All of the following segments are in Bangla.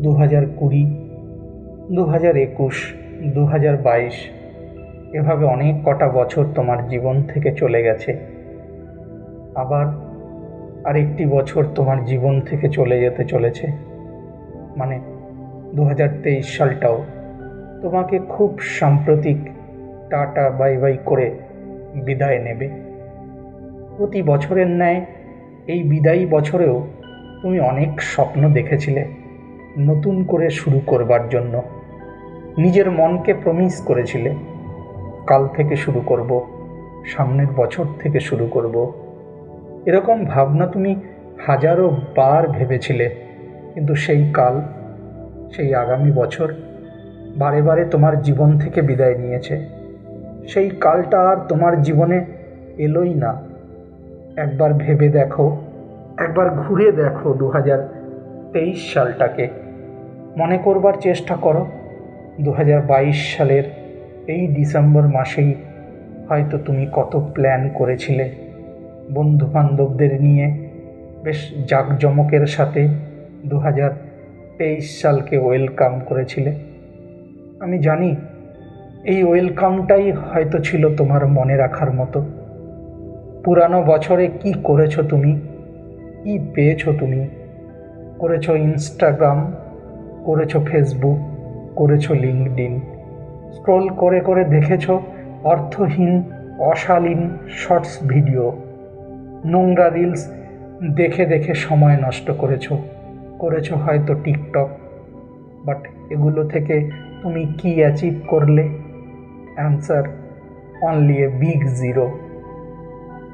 2020, 2021, 2022 এভাবে অনেক কটা বছর তোমার জীবন থেকে চলে গেছে। আবার আরেকটি বছর তোমার জীবন থেকে চলে যেতে চলেছে। মানে 2023 সালটাও তোমাকে খুব সাম্প্রতিক টাটা বাই বাই করে বিদায় নেবে। প্রতি বছরের ন্যায় এই বিদায়ী বছরেও তুমি অনেক স্বপ্ন দেখেছিলে নতুন করে শুরু করবার জন্য। নিজের মনকে প্রমিস করেছিলে, কাল থেকে শুরু করব, সামনের বছর থেকে শুরু করব। এরকম ভাবনা তুমি হাজারো বার ভেবেছিলে, কিন্তু সেই কাল, সেই আগামী বছর বারে বারে তোমার জীবন থেকে বিদায় নিয়েছে। সেই কালটা আর তোমার জীবনে এলোই না। একবার ভেবে দেখো, একবার ঘুরে দেখো 2023 সালটাকে। মনে করবার চেষ্টা করো 2022 সালের এই ডিসেম্বর মাসেই হয়তো তুমি কত প্ল্যান করেছিলে, বন্ধুবান্ধবদের নিয়ে বেশ জাঁকজমকের সাথে 2023 সালকে ওয়েলকাম করেছিলে। আমি জানি এই ওয়েলকামটাই হয়তো ছিল তোমার মনে রাখার মতো। পুরানো বছরে কি করেছো তুমি, কি পেয়েছো তুমি? করেছো ইনস্টাগ্রাম, করেছো ফেসবুক, করেছো লিঙ্কডইন। স্ক্রল করে করে দেখেছো অর্থহীন অশালীন শর্টস ভিডিও, নোংরা রিলস দেখে দেখে সময় নষ্ট করেছো। করেছো হয়তো টিকটক, বাট এগুলো থেকে তুমি কি অ্যাচিভ করলে? Answer only a big zero.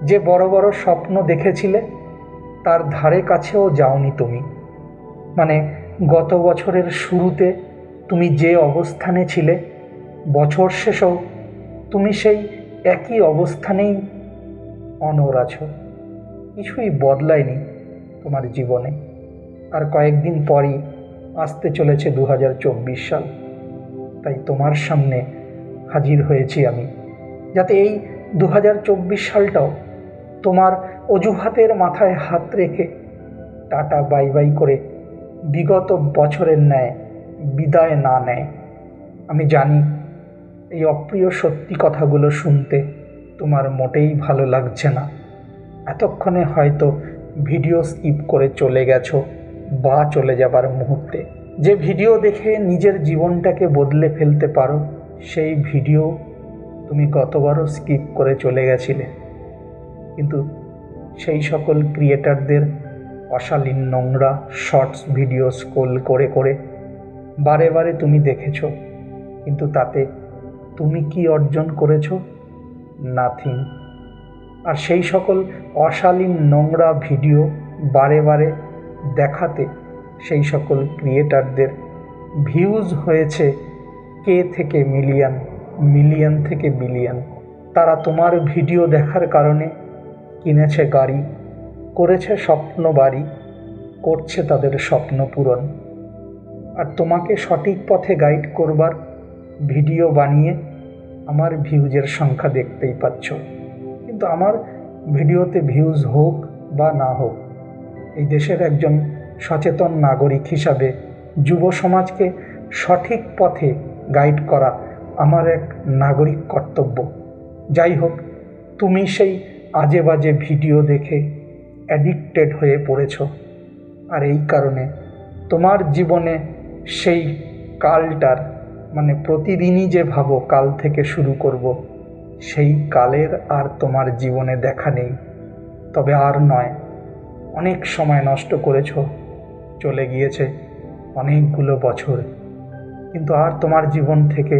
যে বড় বড় স্বপ্ন দেখেছিলে তার ধারে কাছেও যাওনি তুমি। মানে গত বছরের শুরুতে তুমি যে অবস্থানে ছিলে, বছর শেষেও তুমি সেই একই অবস্থানেই অনড় আছো। কিছুই বদলায়নি তোমার জীবনে। আর কয়েকদিন পরই আসতে চলেছে 2024 সাল। তাই তোমার সামনে হাজির হয়েছি আমি, যাতে এই 2024 সালটাও তোমার অজুহাতের মাথায় হাত রেখে টাটা বাই বাই করে বিগত বছরের ন্যায় বিদায় না নেয়। আমি জানি এই অপ্রিয় সত্যি কথাগুলো শুনতে তোমার মোটেই ভালো লাগছে না। এতক্ষণে হয়তো ভিডিও স্কিপ করে চলে গেছো বা চলে যাবার মুহূর্তে। যে ভিডিও দেখে নিজের জীবনটাকে বদলে ফেলতে পারো, সেই ভিডিও তুমি গতবারও স্কিপ করে চলে গেছিলে। কিন্তু সেই সকল ক্রিয়েটারদের অশালীন নোংরা শর্টস ভিডিও স্ক্রোল করে করে বারে বারে তুমি দেখেছো, কিন্তু তাতে তুমি কি অর্জন করেছো? নাথিং। আর সেই সকল অশালীন নোংরা ভিডিও বারে বারে দেখাতে সেই সকল ক্রিয়েটারদের ভিউজ হয়েছে কে থেকে মিলিয়ন, মিলিয়ন থেকে বিলিয়ন। তারা তোমার ভিডিও দেখার কারণে কিনেছে গাড়ি, করেছে স্বপ্ন বাড়ি, করছে তাদের স্বপ্ন পূরণ। আর তোমাকে সঠিক পথে গাইড করবার ভিডিও বানিয়ে আমার ভিউজের সংখ্যা দেখতেই পাচ্ছ। কিন্তু আমার ভিডিওতে ভিউজ হোক বা না হোক, এই দেশের একজন সচেতন নাগরিক হিসাবে যুব সমাজকে সঠিক পথে গাইড করা আমার এক নাগরিক কর্তব্য। যাই হোক, তুমি সেই আজে বাজে ভিডিও দেখে অ্যাডিক্টেড হয়ে পড়েছ। আর এই কারণে তোমার জীবনে সেই কালটার, মানে প্রতিদিনই যে ভাবো কাল থেকে শুরু করব, সেই কালের আর তোমার জীবনে দেখা নেই। তবে আর নয়, অনেক সময় নষ্ট করেছ, চলে গিয়েছে অনেকগুলো বছর, কিন্তু আর তোমার জীবন থেকে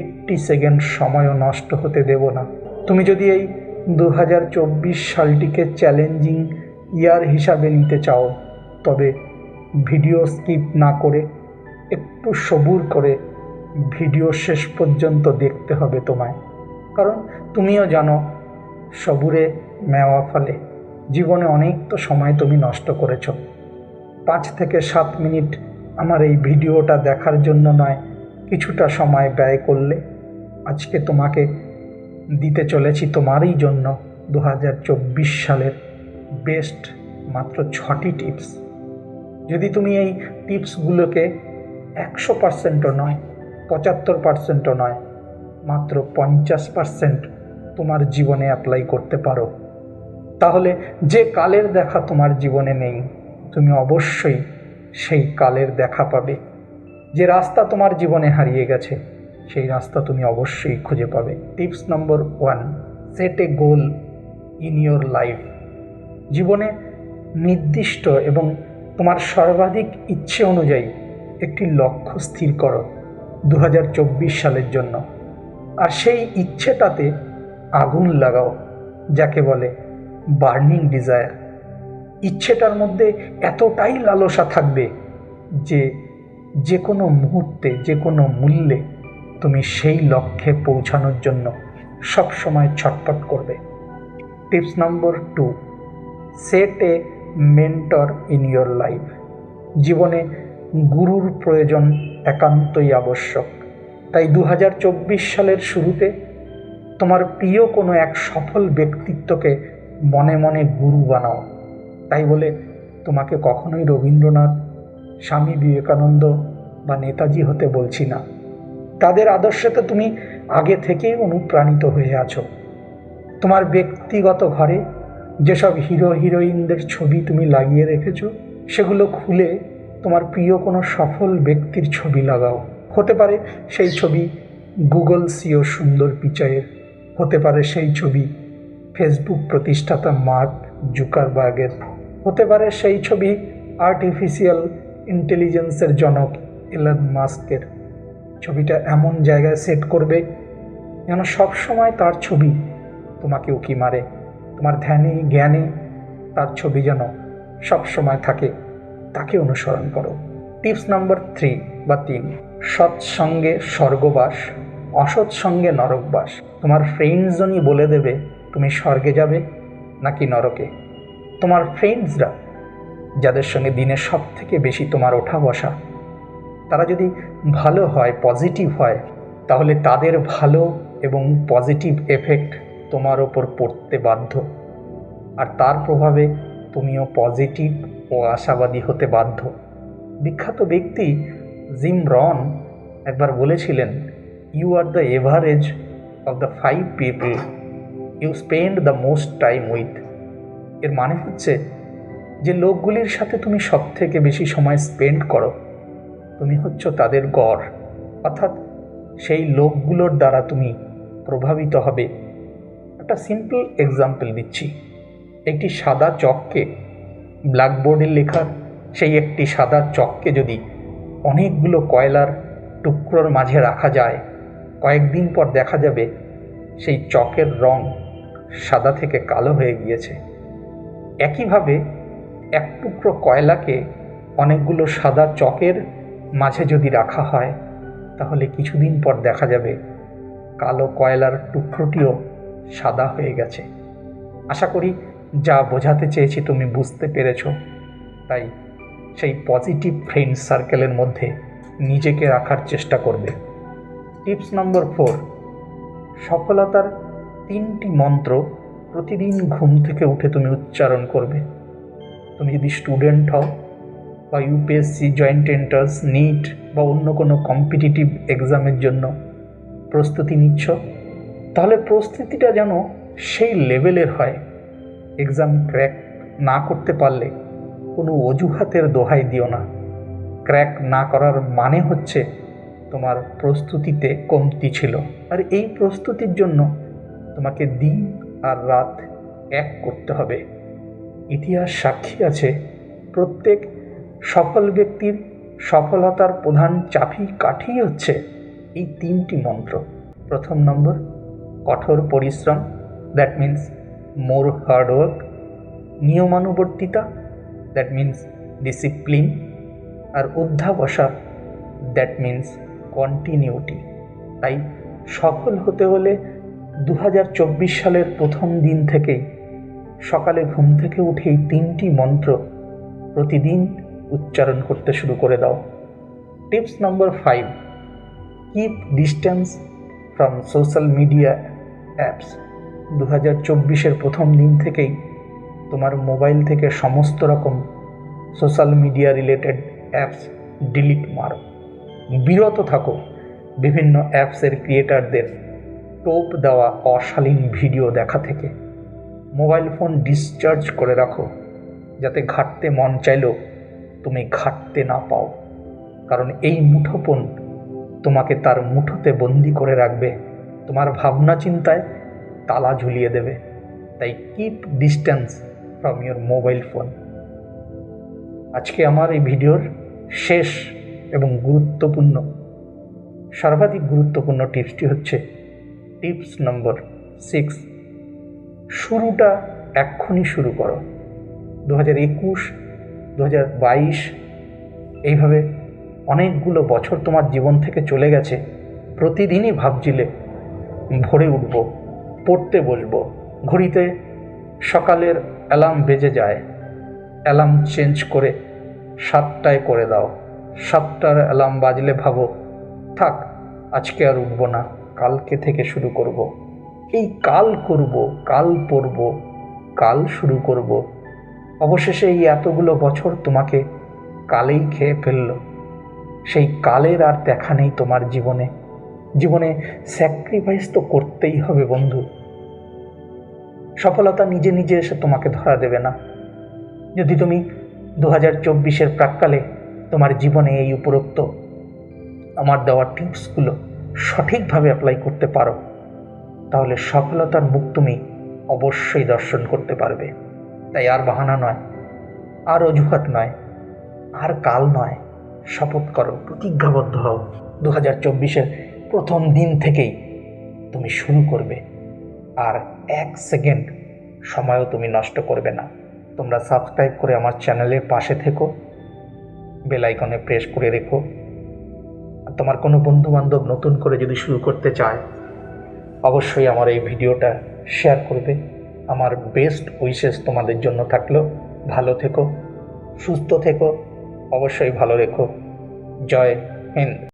একটি সেকেন্ড সময়ও নষ্ট হতে দেব না। তুমি যদি এই 2024 সালটিকে চ্যালেঞ্জিং ইয়ার হিসাবে নিতে চাও, তবে ভিডিও স্কিপ না করে একটু সবুর করে ভিডিও শেষ পর্যন্ত দেখতে হবে তোমায়। কারণ তুমিও জানো, সবুরে মেওয়া ফলে। জীবনে অনেক তো সময় তুমি নষ্ট করেছ। 5 থেকে 7 মিনিট আমার এই ভিডিওটা দেখার জন্য নয়, কিছুটা সময় ব্যয় করলে আজকে তোমাকে দিতে চলেছি তোমারই জন্য 2024 সালের বেস্ট মাত্র 6টি টিপস। যদি তুমি এই টিপসগুলোকে 100%ও নয়, 75%ও নয়, মাত্র 50% তোমার জীবনে অ্যাপ্লাই করতে পারো, তাহলে যে কালের দেখা তোমার জীবনে নেই, তুমি অবশ্যই সেই কালের দেখা পাবে। যে রাস্তা তোমার জীবনে হারিয়ে গেছে, সেই রাস্তা তুমি অবশ্যই খুঁজে পাবে। Tips number 1, set A goal in your life. জীবনে নির্দিষ্ট এবং তোমার সর্বাধিক ইচ্ছে অনুযায়ী একটি লক্ষ্য স্থির করো 2024 সালের জন্য। আর সেই ইচ্ছেটাতে আগুন লাগাও, যাকে বলে বার্নিং ডিজায়ার। ইচ্ছেটার মধ্যে এতটাই লালসা থাকবে যে যে কোনো মুহূর্তে, যে কোনো মূল্যে তুমি সেই লক্ষ্যে পৌঁছানোর জন্য সবসময় ছটফট করবে। Tips number 2, set A mentor in your life. জীবনে গুরুর প্রয়োজন একান্তই আবশ্যক। তাই 2024 সালের শুরুতে তোমার প্রিয় কোনো এক সফল ব্যক্তিত্বকে মনে মনে গুরু বানাও। তাই বলে তোমাকে কখনোই রবীন্দ্রনাথ, স্বামী বিবেকানন্দ বা নেতাজি হতে বলছি না। তাদের আদর্শতে তুমি আগে থেকেই অনুপ্রাণিত হয়ে আছো। তোমার ব্যক্তিগত ঘরে যেসব হিরো হিরোইনদের ছবি তুমি লাগিয়ে রেখেছো, সেগুলো খুলে তোমার প্রিয় কোনো সফল ব্যক্তির ছবি লাগাও। হতে পারে সেই ছবি গুগল সিও সুন্দর পিচাইয়ের, হতে পারে সেই ছবি ফেসবুক প্রতিষ্ঠাতা মার্ক জুকারবার্গের, হতে পারে সেই ছবি আর্টিফিশিয়াল ইন্টেলিজেন্সের জনক এলন মাস্কের। ছবিটা এমন জায়গায় সেট করবে যেন সবসময় তার ছবি তোমাকে উকি মারে। তোমার ধ্যানে জ্ঞানে তার ছবি যেন সবসময় থাকে, তাকে অনুসরণ করো। টিপস নম্বর 3, সৎসঙ্গে স্বর্গবাস, অসৎসঙ্গে নরকবাস। তোমার ফ্রেন্ডসজনই বলে দেবে তুমি স্বর্গে যাবে নাকি নরকে। তোমার ফ্রেন্ডসরা, যাদের সঙ্গে দিনে সব থেকে বেশি তোমার ওঠা বসা, তারা যদি ভালো হয়, পজিটিভ হয়, তাহলে তাদের ভালো এবং পজিটিভ এফেক্ট তোমার ওপর পড়তে বাধ্য। আর তার প্রভাবে তুমিও পজিটিভ ও আশাবাদী হতে বাধ্য। বিখ্যাত ব্যক্তি জিম রন একবার বলেছিলেন, you are the average of the 5 people you spend the most time with. এর মানে হচ্ছে যে লোকগুলির সাথে তুমি সব থেকে বেশি সময় স্পেন্ড করো, তুমি হচ্ছ তাদের গড়। অর্থাৎ সেই লোকগুলোর দ্বারা তুমি প্রভাবিত হবে। একটা সিম্পল এক্সাম্পল দিচ্ছি। একটি সাদা চককে, ব্ল্যাকবোর্ডে লেখার সেই একটি সাদা চককে যদি অনেকগুলো কয়লার টুকরোর মাঝে রাখা যায়, কয়েকদিন পর দেখা যাবে সেই চকের রং সাদা থেকে কালো হয়ে গিয়েছে। একইভাবে এক টুকরো কয়লাকে অনেকগুলো সাদা চকের মাঝে যদি রাখা হয়, তাহলে কিছুদিন পর দেখা যাবে কালো কয়লার টুকরোটিও সাদা হয়ে গেছে। আশা করি যা বোঝাতে চেয়েছি তুমি বুঝতে পেরেছ। তাই সেই পজিটিভ ফ্রেন্ড সার্কেলের মধ্যে নিজেকে রাখার চেষ্টা করবে। টিপস নম্বর 4, সফলতার 3টি মন্ত্র প্রতিদিন ঘুম থেকে উঠে তুমি উচ্চারণ করবে। তুমি যদি স্টুডেন্ট হও বা ইউপিএসসি, জয়েন্ট এন্ট্রান্স, নিট বা অন্য কোনো কম্পিটিটিভ এক্সামের জন্য প্রস্তুতি নিচ্ছ, তাহলে প্রস্তুতিটা যেন সেই লেভেলের হয়। এক্সাম ক্র্যাক না করতে পারলে কোনো অজুহাতের দোহাই দিও না। ক্র্যাক না করার মানে হচ্ছে তোমার প্রস্তুতিতে কমতি ছিল। আর এই প্রস্তুতির জন্য তোমাকে দিন আর রাত এক করতে হবে। ইতিহাস সাক্ষী আছে, প্রত্যেক সফল ব্যক্তির সফলতার প্রধান চাবিকাঠি হচ্ছে এই 3টি মন্ত্র। প্রথম নম্বর, কঠোর পরিশ্রম, দ্যাট মিন্স মোর হার্ডওয়ার্ক। নিয়মানুবর্তিতা, দ্যাট মিন্স ডিসিপ্লিন। আর অধ্যাবসায়, দ্যাট মিন্স কন্টিনিউটি। তাই সফল হতে হলে 2024 সালের প্রথম দিন থেকেই সকালে ঘুম থেকে উঠে এই 3টি মন্ত্র প্রতিদিন উচ্চারণ করতে শুরু করে দাও। Tips number 5, keep distance from social media apps. 2024-এর প্রথম দিন থেকেই তোমার মোবাইল থেকে সমস্ত রকম social media related apps delete মারো, বিরত থাকো বিভিন্ন অ্যাপসের ক্রিয়েটারদের টোপ দেওয়া অশালীন ভিডিও দেখা থেকে। মোবাইল ফোন ডিসচার্জ করে রাখো, যাতে ঘাঁটতে মন চাইলেও তুমি ঘাঁটতে না পাও, কারণ এই মুঠোফোন তোমাকে তার মুঠোতে বন্দি করে রাখবে, তোমার ভাবনা চিন্তায় তালা ঝুলিয়ে দেবে। তাই keep distance from your mobile phone. আজকে আমার এই ভিডিওর শেষ এবং সর্বাধিক গুরুত্বপূর্ণ টিপসটি হচ্ছে টিপস নম্বর 6। শুরুটা এক্ষুনি শুরু করো। 2021, 2022 এইভাবে অনেকগুলো বছর তোমার জীবন থেকে চলে গেছে। প্রতিদিনই ভাবছিলে ভোরে উঠব, পড়তে বসবো, ঘড়িতে সকালের অ্যালার্ম বেজে যায়, অ্যালার্ম চেঞ্জ করে 7টায় করে দাও। 7টার অ্যালার্ম বাজলে ভাবো থাক আজকে আর উঠব না, কালকে থেকে শুরু করব। এই কাল করব, কাল পড়ব, কাল শুরু করব, অবশেষে এই এতগুলো বছর তোমাকে কালেই খেয়ে ফেলল। সেই কালের আর দেখা নেই তোমার জীবনে স্যাক্রিফাইস তো করতেই হবে বন্ধু। সফলতা নিজে নিজে এসে তোমাকে ধরা দেবে না। যদি তুমি 2024-এর প্রাক্কালে তোমার জীবনে এই উপরোক্ত আমার দেওয়া টিপসগুলো সঠিকভাবে অ্যাপ্লাই করতে পারো, তাহলে সফলতার মুখ তুমি অবশ্যই দর্শন করতে পারবে। তাই আর বাহানা নয়, আর অজুহাত নয়, আর কাল নয়, শপথ করো, প্রতিজ্ঞাবদ্ধ হও। 2024-এর প্রথম দিন থেকেই তুমি শুরু করবে, আর 1 সেকেন্ড সময়ও তুমি নষ্ট করবে না। তোমরা সাবস্ক্রাইব করে আমার চ্যানেলের পাশে থেকো, বেল আইকনে প্রেস করে রেখো। আর তোমার কোনো বন্ধুবান্ধব নতুন করে যদি শুরু করতে চায়, অবশ্যই আমার এই ভিডিওটা শেয়ার করবে। আমার বেস্ট উইশেস তোমাদের জন্য থাকলো। ভালো থেকো, সুস্থ থেকো, অবশ্যই ভালো রেখো। জয় হিন্দ।